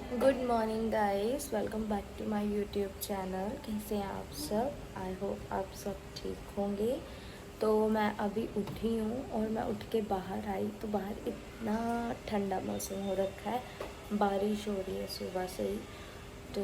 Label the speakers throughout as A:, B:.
A: Good morning guys, welcome back to my YouTube channel. कैसे हैं आप सब? आई होप आप सब ठीक होंगे। तो मैं अभी उठी हूँ और मैं उठ के बाहर आई तो बाहर इतना ठंडा मौसम हो रखा है, बारिश हो रही है सुबह से ही। तो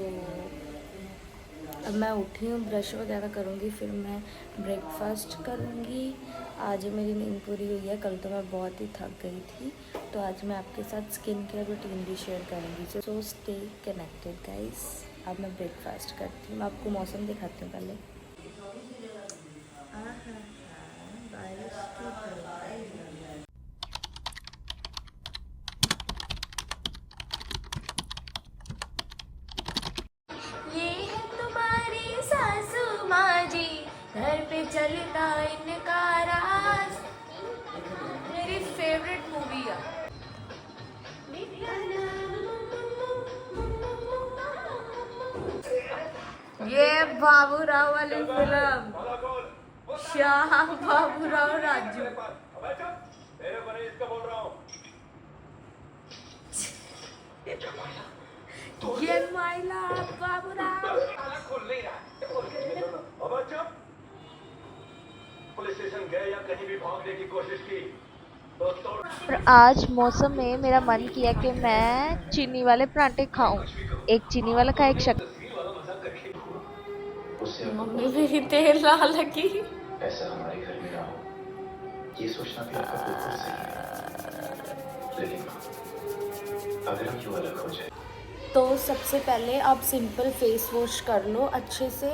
A: अब मैं उठी हूँ, ब्रश वगैरह करूँगी, फिर मैं ब्रेकफास्ट करूँगी। आज मेरी नींद पूरी हुई है, कल तो मैं बहुत ही थक गई थी। तो आज मैं आपके साथ स्किन केयर रूटीन भी शेयर करूँगी। So stay connected guys. अब मैं ब्रेकफास्ट करती हूँ, मैं आपको मौसम दिखाती हूँ पहले। बारिश की ये है तुम्हारी सासू माँ जी, घर पे चलता इनका राज। मेरी फेवरेट मूवी है ये, बाबूराव वाली फिल्म, श्याम बाबूराव राजू। ये माइला बाबूराव। पुलिस स्टेशन गए या कहीं भी भागने की कोशिश की तो तोड़।
B: और आज मौसम में मेरा मन किया कि मैं चीनी वाले परांठे खाऊं। एक चीनी वाला खाए, एक शक्कर।
A: मम्मी मेरी तेल ला लगी।
C: ऐसा हमारे घर में ना हो, ये सोचना भी आपका बिल्कुल सही है। लेकिन अगर हम यूं अलग हो जाए।
A: तो सबसे पहले आप सिंपल फेस वॉश कर लो अच्छे से।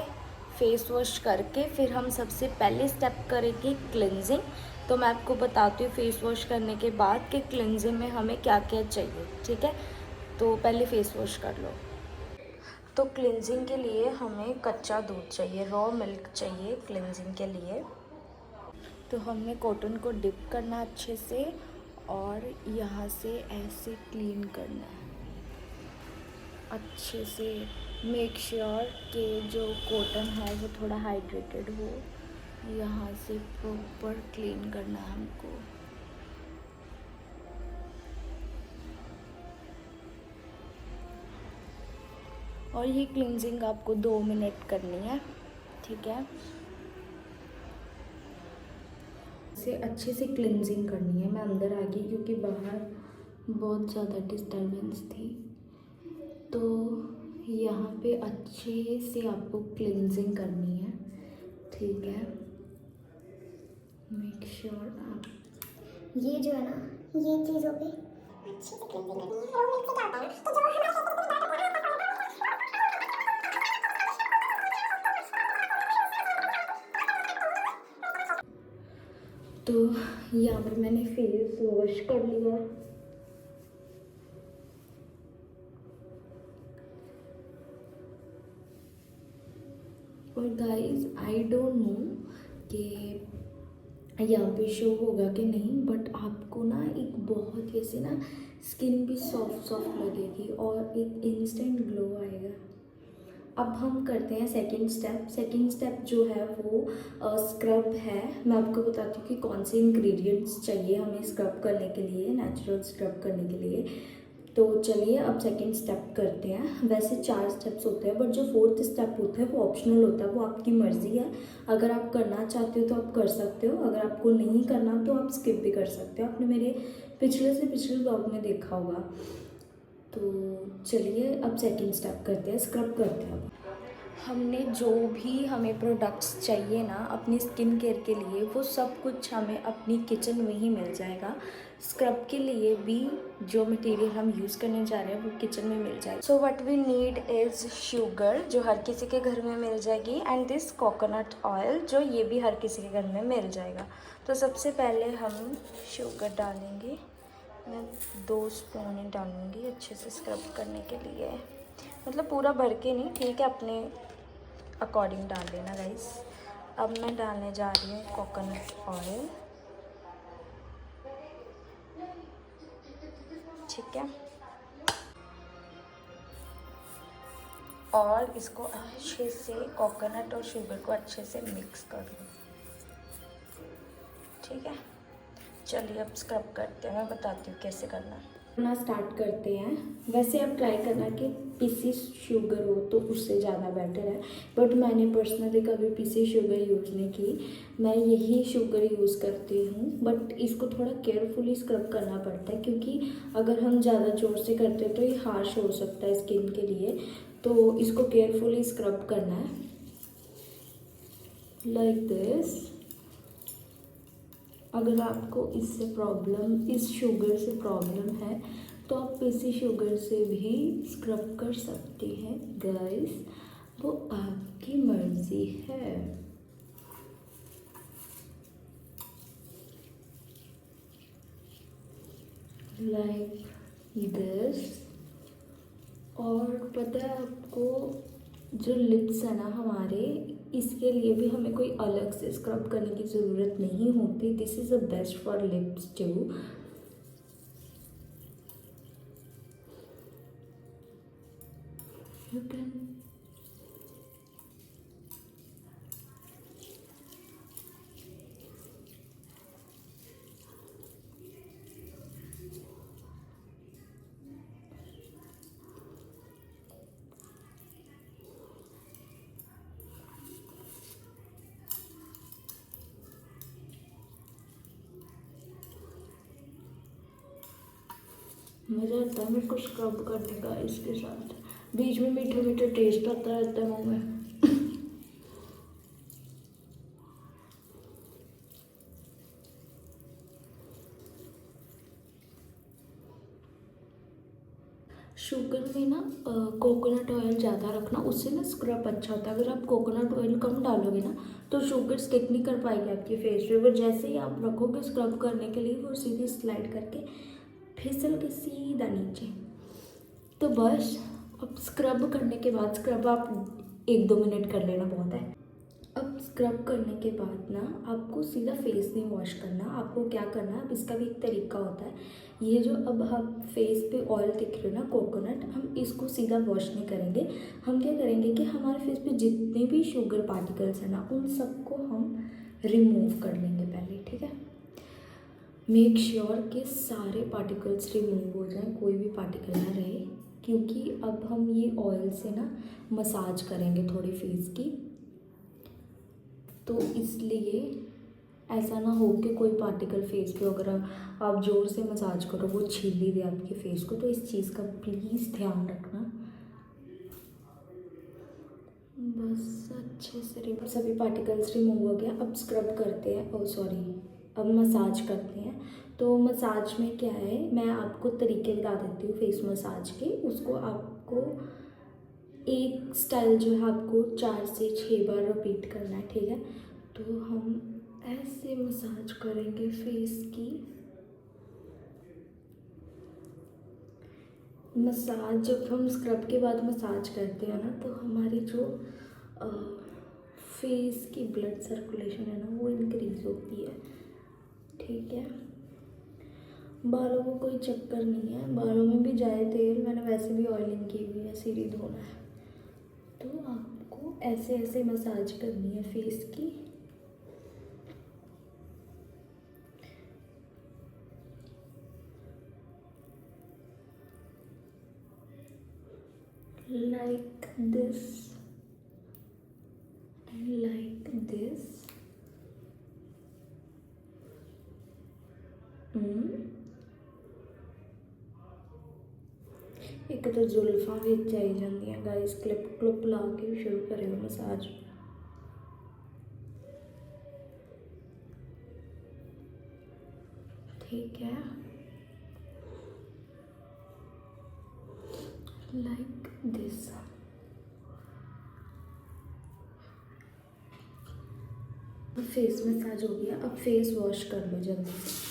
A: फेस वॉश करके फिर हम सबसे पहले स्टेप करेंगे क्लिनजिंग। तो मैं आपको बताती हूँ फेस वॉश करने के बाद कि क्लिनजिंग में हमें क्या क्या चाहिए, ठीक है। तो पहले फेस वॉश कर लो। तो क्लिनजिंग के लिए हमें कच्चा दूध चाहिए, रॉ मिल्क चाहिए क्लिनजिंग के लिए। तो हमने कॉटन को डिप करना अच्छे से और यहाँ से ऐसे क्लीन करना है अच्छे से। मेक श्योर कि जो कॉटन है वो थोड़ा हाइड्रेटेड हो। यहाँ से प्रॉपर क्लीन करना है हमको। और ये क्लींजिंग आपको 2 मिनट करनी है, ठीक है। इसे अच्छे से क्लींजिंग करनी है। मैं अंदर आ गई क्योंकि बाहर बहुत ज़्यादा डिस्टर्बेंस थी। तो यहाँ पे अच्छे से आपको क्लींजिंग करनी है, ठीक है। मेक श्योर आप
D: ये जो है ना, ये चीज़ों पे अच्छे से क्लींजिंग करनी है। और मिक्स डालता है तो जो
A: तो यहाँ पर मैंने फेस वॉश कर लिया है। और गाइस आई डोंट नो कि यहाँ पे शो होगा कि नहीं, बट आपको ना एक बहुत ऐसे ना स्किन भी सॉफ्ट सॉफ्ट लगेगी और एक इंस्टेंट ग्लो आएगा। अब हम करते हैं सेकंड स्टेप। सेकंड स्टेप जो है वो स्क्रब है। मैं आपको बताती हूँ कि कौन से इंग्रेडिएंट्स चाहिए हमें स्क्रब करने के लिए, नेचुरल स्क्रब करने के लिए। तो चलिए अब सेकंड स्टेप करते हैं। वैसे 4 स्टेप्स होते हैं, बट जो 4th स्टेप होता है वो ऑप्शनल होता है, वो आपकी मर्ज़ी है। अगर आप करना चाहते हो तो आप कर सकते हो, अगर आपको नहीं करना तो आप स्किप भी कर सकते हो। आपने मेरे पिछले से पिछले ब्लॉग में देखा होगा। तो चलिए अब सेकंड स्टेप करते हैं, स्क्रब करते हैं। अब हमने जो भी हमें प्रोडक्ट्स चाहिए ना अपनी स्किन केयर के लिए, वो सब कुछ हमें अपनी किचन में ही मिल जाएगा। स्क्रब के लिए भी जो मटेरियल हम यूज़ करने जा रहे हैं वो किचन में मिल जाएगा। So what we need is sugar, जो हर किसी के घर में मिल जाएगी, एंड दिस कोकोनट ऑयल, जो ये भी हर किसी के घर में मिल जाएगा। तो सबसे पहले हम शुगर डालेंगे। मैं 2 स्पून ही डालूँगी अच्छे से स्क्रब करने के लिए, मतलब पूरा भर के नहीं, ठीक है, अपने अकॉर्डिंग डाल लेना गाइस। अब मैं डालने जा रही हूँ कोकोनट ऑयल, ठीक है। और इसको अच्छे से कोकोनट और शुगर को अच्छे से मिक्स कर लूँ, ठीक है। चलिए अब स्क्रब करते हैं, मैं बताती हूँ कैसे करना है। करना स्टार्ट करते हैं। वैसे आप ट्राई करना कि पीसी शुगर हो तो उससे ज़्यादा बेटर है, बट मैंने पर्सनली कभी पीसी शुगर यूज़ नहीं की, मैं यही शुगर यूज़ करती हूँ। बट इसको थोड़ा केयरफुली स्क्रब करना पड़ता है, क्योंकि अगर हम ज़्यादा जोर से करते हैं तो ये हार्श हो सकता है स्किन के लिए, तो इसको केयरफुली स्क्रब करना है लाइक दिस। अगर आपको इससे प्रॉब्लम, इस शुगर से प्रॉब्लम है, तो आप पीसी शुगर से भी स्क्रब कर सकते हैं गाइस, वो आपकी मर्जी है। Like this. और पता है आपको, जो लिप्स है ना हमारे, इसके लिए भी हमें कोई अलग से स्क्रब करने की ज़रूरत नहीं होती। This is the best for lips too. You can मज़ा आता है मेरे को स्क्रब करने का इसके साथ। बीच में मीठा मीठा टेस्ट आता रहता है मुँह में। शुगर में ना कोकोनट ऑयल ज़्यादा रखना, उससे ना स्क्रब अच्छा होता है। अगर आप कोकोनट ऑयल कम डालोगे ना तो शुगर स्टिक नहीं कर पाएगी आपकी फेस पे, वो जैसे ही आप रखोगे स्क्रब करने के लिए वो सीधी स्लाइड करके फिसल के सीधा नीचे। तो बस अब स्क्रब करने के बाद, स्क्रब आप 1-2 मिनट कर लेना बहुत है। अब स्क्रब करने के बाद ना आपको सीधा फेस नहीं वॉश करना। आपको क्या करना है, अब इसका भी एक तरीका होता है। ये जो अब हम फेस पे ऑयल दिख रहे हो ना कोकोनट, हम इसको सीधा वॉश नहीं करेंगे। हम क्या करेंगे कि हमारे फेस पे जितने भी शुगर पार्टिकल्स हैं ना, उन सबको हम रिमूव कर लेंगे पहले, ठीक है। मेक श्योर कि सारे पार्टिकल्स रिमूव हो जाएं, कोई भी पार्टिकल ना रहे, क्योंकि अब हम ये ऑयल से ना मसाज करेंगे थोड़ी फेस की, तो इसलिए ऐसा ना हो कि कोई पार्टिकल फेस पे अगर आप जोर से मसाज करो वो छील ही दे आपके फेस को। तो इस चीज़ का प्लीज़ ध्यान रखना। बस अच्छे से सभी पार्टिकल्स रिमूव हो गया। अब स्क्रब करते हैं, ओ सॉरी, अब मसाज करते हैं। तो मसाज में क्या है, मैं आपको तरीके बता देती हूँ फेस मसाज के। उसको आपको एक स्टाइल जो है आपको 4 से 6 बार रिपीट करना है, ठीक है। तो हम ऐसे मसाज करेंगे फेस की। मसाज जब हम स्क्रब के बाद मसाज करते हैं ना, तो हमारी जो फेस की ब्लड सर्कुलेशन है ना, वो इंक्रीज़ होती है, ठीक है। बालों को कोई चक्कर नहीं है, बालों में भी जाए तेल, मैंने वैसे भी ऑयलिंग की हुई है, सिर ही धोना है। तो आपको ऐसे ऐसे मसाज करनी है फेस की। Like this and like this. एक तो जुल्फा भी आई जाती गाइस, क्लिप क्लिप ला के शुरू करेंगे मसाज। ठीक है, लाइक दिस। फेस मसाज हो गया, अब फेस वॉश कर लो जल्दी से।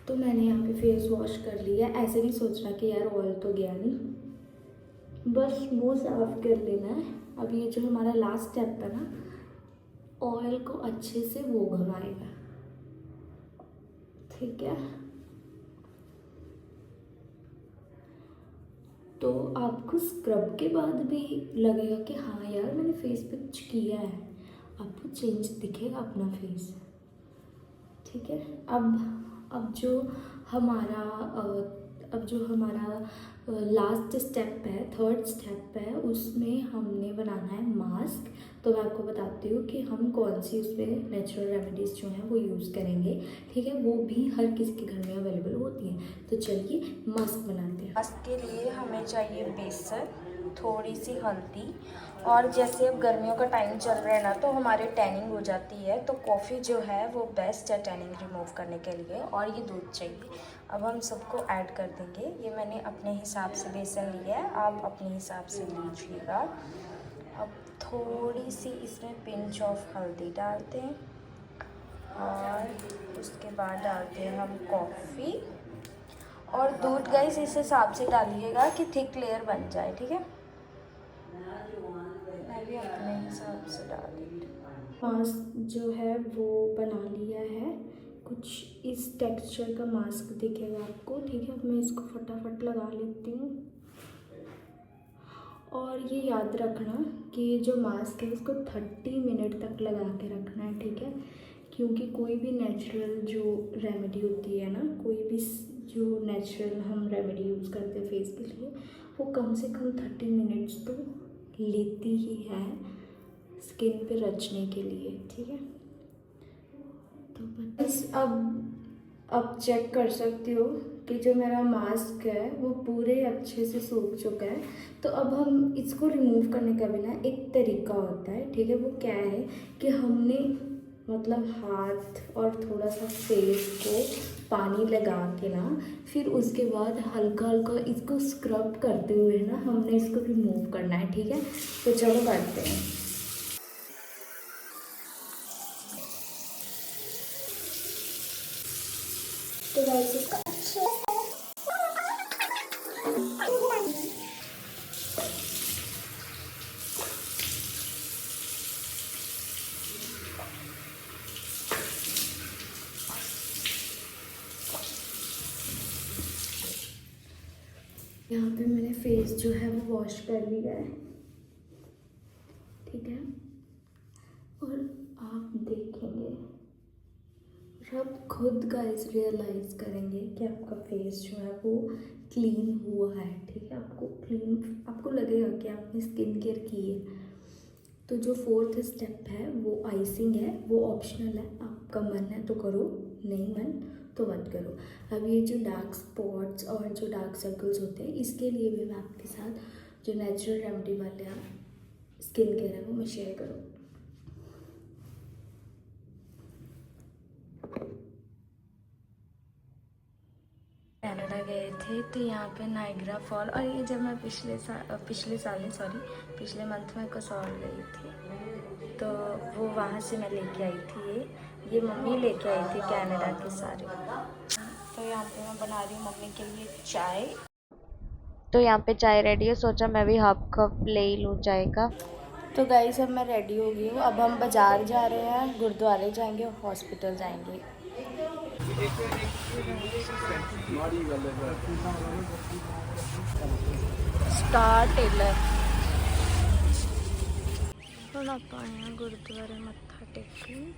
A: तो मैंने यहाँ पे फेस वॉश कर लिया। ऐसे नहीं सोचना कि यार ऑयल तो गया नहीं, बस मुंह साफ कर लेना है। अब ये जो हमारा लास्ट स्टेप है ना, ऑयल को अच्छे से वो घुमाएगा, ठीक है। तो आपको स्क्रब के बाद भी लगेगा कि हाँ यार मैंने फेस पे कुछ किया है, आपको चेंज दिखेगा अपना फेस। ठीक है। अब जो हमारा लास्ट स्टेप है, थर्ड स्टेप है, उसमें हमने बनाना है मास्क। तो मैं आपको बताती हूँ कि हम कौन सी उसमें नेचुरल रेमेडीज़ जो हैं वो यूज़ करेंगे। ठीक है, वो भी हर किसी के घर में अवेलेबल होती हैं। तो चलिए मास्क बनाते हैं। मास्क के लिए हमें चाहिए बेसन, थोड़ी सी हल्दी, और जैसे अब गर्मियों का टाइम चल रहा है ना, तो हमारे टैनिंग हो जाती है, तो कॉफ़ी जो है वो बेस्ट है टैनिंग रिमूव करने के लिए। और ये दूध चाहिए। अब हम सबको ऐड कर देंगे। ये मैंने अपने हिसाब से बेसन लिया है, आप अपने हिसाब से लीजिएगा। अब थोड़ी सी इसमें पिंच ऑफ हल्दी डालते हैं और उसके बाद डालते हैं हम कॉफ़ी और दूध। गाइस इस हिसाब से डालिएगा कि थिक लेयर बन जाए। ठीक है, मैं भी अपने हिसाब से डाल देती हूँ। मास्क जो है वो बना लिया है, कुछ इस टेक्सचर का मास्क दिखेगा आपको। ठीक है, अब मैं इसको फटाफट लगा लेती हूँ। और ये याद रखना कि जो मास्क है उसको 30 मिनट तक लगा के रखना है। ठीक है, क्योंकि कोई भी नेचुरल जो रेमेडी होती है ना, कोई भी जो नेचुरल हम रेमेडी यूज़ करते हैं फेस के लिए, वो कम से कम 30 मिनट्स तो लेती ही है स्किन पे रचने के लिए। ठीक है, तो बस अब चेक कर सकती हो कि जो मेरा मास्क है वो पूरे अच्छे से सूख चुका है। तो अब हम इसको रिमूव करने का भी ना एक तरीका होता है। ठीक है, वो क्या है कि हमने मतलब हाथ और थोड़ा सा फेस को पानी लगा के ना, फिर उसके बाद हल्का हल्का इसको स्क्रब करते हुए ना हमने इसको रिमूव करना है। ठीक है, तो चलो करते हैं। तो गाइस इसको अच्छे यहाँ पे मैंने फेस जो है वो वॉश कर लिया है। ठीक है, और आप देखेंगे और आप खुद गाइस रियलाइज़ करेंगे कि आपका फेस जो है वो क्लीन हुआ है। ठीक है, आपको लगेगा कि आपने स्किन केयर की है। तो जो फोर्थ स्टेप है वो आइसिंग है, वो ऑप्शनल है, आपका मन है तो करो, नहीं मन तो मत करो। अब ये जो डार्क स्पॉट्स और जो डार्क सर्कल्स होते हैं, इसके लिए भी मैं आपके साथ जो नेचुरल रेमेडी वाले स्किन केयर है वो मैं शेयर करूँ। कनाडा गए थे तो यहाँ पे नाइग्रा फॉल, और ये जब मैं पिछले मंथ में कसौल गई थी, तो वो वहाँ से मैं लेके आई थी। ये मम्मी लेके आई थी कनाडा के सारे। तो यहाँ पे मैं बना रही हूँ मम्मी के लिए चाय।
B: तो यहाँ पे चाय रेडी है, सोचा मैं भी हाफ कप ले ही लूँ चाय का।
A: तो गाइस अब मैं रेडी हो गई हूँ। अब हम बाज़ार जा रहे हैं, गुरुद्वारे जाएंगे और हॉस्पिटल जाएंगे। स्टार टेलर ਹੁਣ ਆਪਾਂ ਆਏ ਹਾਂ ਗੁਰਦੁਆਰੇ ਮੱਥਾ ਟੇਕਣ।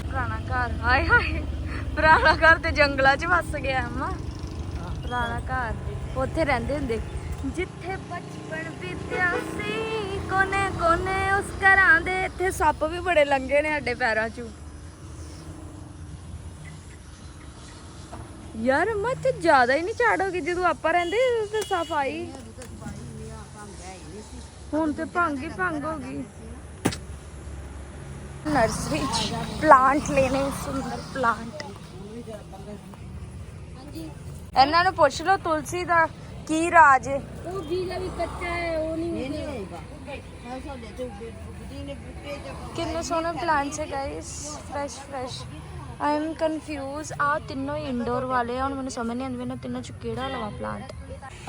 A: ਪੁਰਾਣਾ ਘਰ, ਹਾਏ ਹਾਏ ਪੁਰਾਣਾ ਘਰ ਤੇ ਜੰਗਲਾਂ 'ਚ ਵਸ ਗਿਆ ਅੰਮਾ। ਪੁਰਾਣਾ ਘਰ ਉੱਥੇ ਰਹਿੰਦੇ ਹੁੰਦੇ ਜਿੱਥੇ ਬਚਪਨ ਬੀਤਿਆ ਸੀ, ਕੋਨੇ ਕੋਨੇ ਉਸ ਘਰਾਂ ਦੇ। ਇੱਥੇ ਸੱਪ ਵੀ ਬੜੇ ਲੰਘੇ ਨੇ ਸਾਡੇ ਪੈਰਾਂ 'ਚੋਂ ਯਾਰ। ਅੰਮਾ ਇੱਥੇ ਜ਼ਿਆਦਾ ਹੀ ਨਹੀਂ ਝਾੜ ਹੋ ਗਈ, ਜਦੋਂ ਆਪਾਂ ਰਹਿੰਦੇ ਤੇ ਸਫਾਈ, ਹੁਣ ਤੇ ਭੰਗ ਹੀ ਭੰਗ ਹੋ ਗਈ। नर्सरी प्लांट लेने, सुंदर प्लांट। ਇਹਨਾਂ ਨੂੰ ਪੁੱਛ ਲਓ ਤੁਲਸੀ ਦਾ की राज है
E: वो बीज अभी कच्चा है, वो नहीं होगा।
A: किन्ने सोने प्लांट्स है guys, fresh fresh. I am confuse. आ तीनों ही इंडोर वाले हैं, ਮੈਨੂੰ ਸਮਝ ਨਹੀਂ ਆਉਂਦੀ ਇਹਨਾਂ ਤਿੰਨਾਂ ਚ ਕਿਹੜਾ ਲਵਾਂ ਪਲਾਂਟ।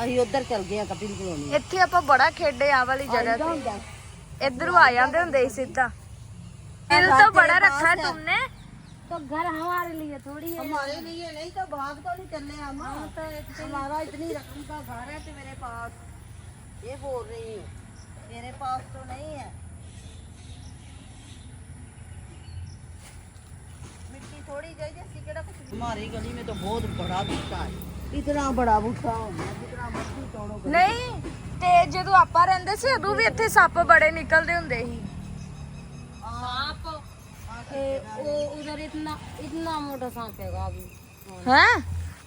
E: ਅਸੀਂ ਉੱਧਰ ਚੱਲ ਗਏ ਆ ਕਪਿਲ ਕਲੋਨੀ।
A: ਇੱਥੇ ਆਪਾਂ ਬੜਾ ਖੇਡੇ ਆ ਵਾਲੀ ਜਗ੍ਹਾ ਤੇ, इधर आ जाते होंगे सीधा। दिल तो बड़ा रखा है तुमने।
E: तो घर हमारे लिए थोड़ी है।
F: हमारे लिए नहीं तो भाग तो नहीं चलने हम। हमारा इतनी रकम का घर है तो मेरे पास, ये बोल रही हूँ मेरे पास तो नहीं है। मिट्टी थोड़ी चाहिए सिकड़ा कुछ। हमारी गली में तो बहुत बड़ा बूटा है, इतना बड़ा बूटा हो जितना मर्जी तोड़ो।
A: नहीं ते ਜਦੋਂ ਆਪਾਂ ਰਹਿੰਦੇ ਸੀ ਉਦੋਂ ਵੀ ਇੱਥੇ ਸੱਪ ਬੜੇ ਨਿਕਲਦੇ ਹੁੰਦੇ ਸੀ।
E: सांप वो उधर इतना इतना मोटा सांप है अभी।
A: हैं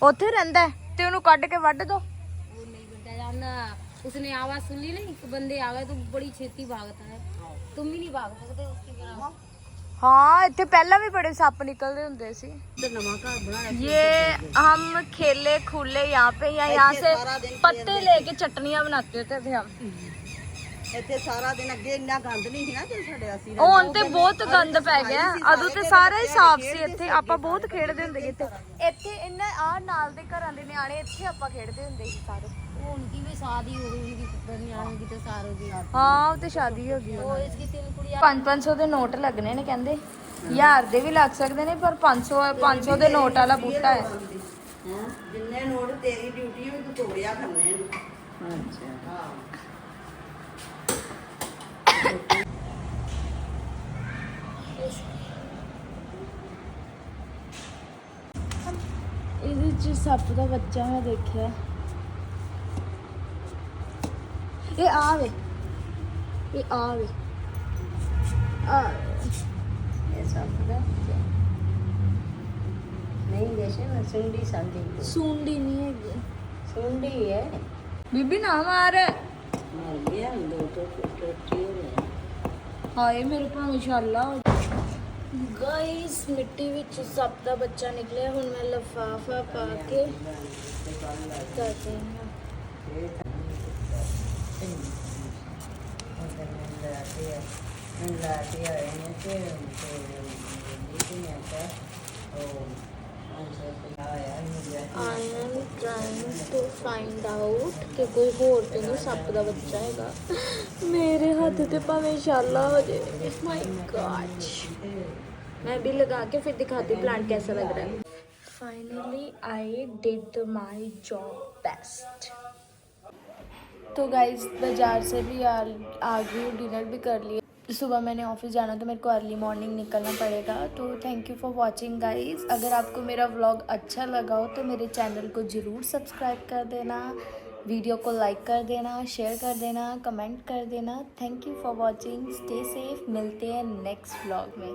A: ਉੱਥੇ ਰਹਿੰਦਾ ਹੈ ਤੇ ਉਹਨੂੰ ਕੱਢ ਕੇ ਵੱਢ ਦੋ।
E: वो नहीं बेटा जानना, उसने आवाज सुन ली नहीं तो बंदे आ गए तो बड़ी छेती भागता है। तुम भी नहीं भाग सकते उसकी तरह।
A: हाँ ਇੱਥੇ ਪਹਿਲਾਂ भी बड़े सप निकलते ਹੁੰਦੇ ਸੀ।
F: तो नवा घर बना
A: ये हम खेले खुले यहाँ पे या यहाँ से पत्ते लेके चटनियाँ बनाते थे हम।
F: ਇੱਥੇ ਸਾਰਾ ਦਿਨ ਅੱਗੇ ਇੰਨਾ ਗੰਦ ਨਹੀਂ ਸੀ ਨਾ ਜੇ ਸਾਡੇ ਅਸੀਂ
A: ਹੁਣ ਤੇ ਬਹੁਤ ਗੰਦ ਪੈ ਗਿਆ। ਉਦੋਂ ਤੇ ਸਾਰਾ ਹੀ ਸਾਫ਼ ਸੀ। ਇੱਥੇ ਆਪਾਂ ਬਹੁਤ ਖੇਡਦੇ ਹੁੰਦੇ ਸੀ। ਇੱਥੇ ਇਹਨਾਂ ਆ ਨਾਲ ਦੇ ਘਰਾਂ ਦੇ ਨਿਆਣੇ ਇੱਥੇ ਆਪਾਂ ਖੇਡਦੇ ਹੁੰਦੇ ਸੀ ਸਾਰੇ।
E: वो उनकी भी शादी हो गई थी, नियाणों की तो सार हो गई।
A: ਹਾਂ ਉਹ ਤੇ ਸ਼ਾਦੀ ਹੋ ਗਈ।
E: वो इसकी 3 कुड़ियां
A: 500 ਦੇ ਨੋਟ ਲੱਗਣੇ ਨੇ ਕਹਿੰਦੇ, 1000 ਦੇ ਵੀ ਲੱਗ ਸਕਦੇ ਨੇ, ਪਰ 500 ਦੇ ਨੋਟ ਵਾਲਾ ਬੂਟਾ ਹੈ।
F: ਜਿੰਨੇ ਨੋਟ ਤੇਰੀ ਡਿਊਟੀ ਵੀ ਤੂੰ ਤੋੜਿਆ ਕਰਨੇ ਨੇ। ਅੱਛਾ ਹਾਂ।
A: ਇਹਦੇ ਚ ਸੱਪ ਦਾ ਬੱਚਾ ਮੈਂ ਦੇਖਿਆ। ਇਹ ਆਵੇ
F: ਇਹ ਸਭ ਦਾ ਨਹੀਂ ਜੈਸੇ ਮੈਂ ਸੁੰਡੀ ਸੰਦੀ
A: ਸੁੰਡੀ ਨਹੀਂ ਹੈਗੀ।
F: ਸੁੰਡੀ ਹੈ।
A: ਬੀਬੀ ਨਾ ਮਾਰ।
F: ਮਰ ਗਿਆ ਦੋ ਟੋਟੀ ਹੋ ਗਏ।
A: ਹਾਏ ਮੇਰੇ ਭਾਵੇਂ ਛਾਲਾ ਹੋ। ਗਾਇਸ ਮਿੱਟੀ ਵਿੱਚ ਸੱਪ ਦਾ ਬੱਚਾ ਨਿਕਲਿਆ। ਹੁਣ ਮੈਂ ਲਿਫਾਫਾ ਪਾ ਕੇ ਕਰਦੇ ਹਾਂ। I am trying to find out ਕਿ ਕੋਈ ਹੋਰ ਤੇ ਨਹੀਂ ਸੱਪ ਦਾ ਬੱਚਾ ਹੈਗਾ। ਮੇਰੇ ਹੱਥ ਤੇ ਭਾਵੇਂ ਛਾਲਾ ਹੋ ਜਾਏ। ਮਾਈ ਗॉड। मैं भी लगा के फिर दिखाती हूँ प्लांट कैसा लग रहा है। Finally I did my job best. तो गाइज बाजार से भी आ गई हूँ, डिनर भी कर लिया। सुबह मैंने ऑफिस जाना तो मेरे को अर्ली मॉर्निंग निकलना पड़ेगा। तो thank you for watching guys. अगर आपको मेरा व्लॉग अच्छा लगा हो तो मेरे चैनल को ज़रूर सब्सक्राइब कर देना, वीडियो को लाइक कर देना, शेयर कर देना, कमेंट कर देना। Thank you for watching. Stay safe. मिलते हैं नेक्स्ट व्लॉग में।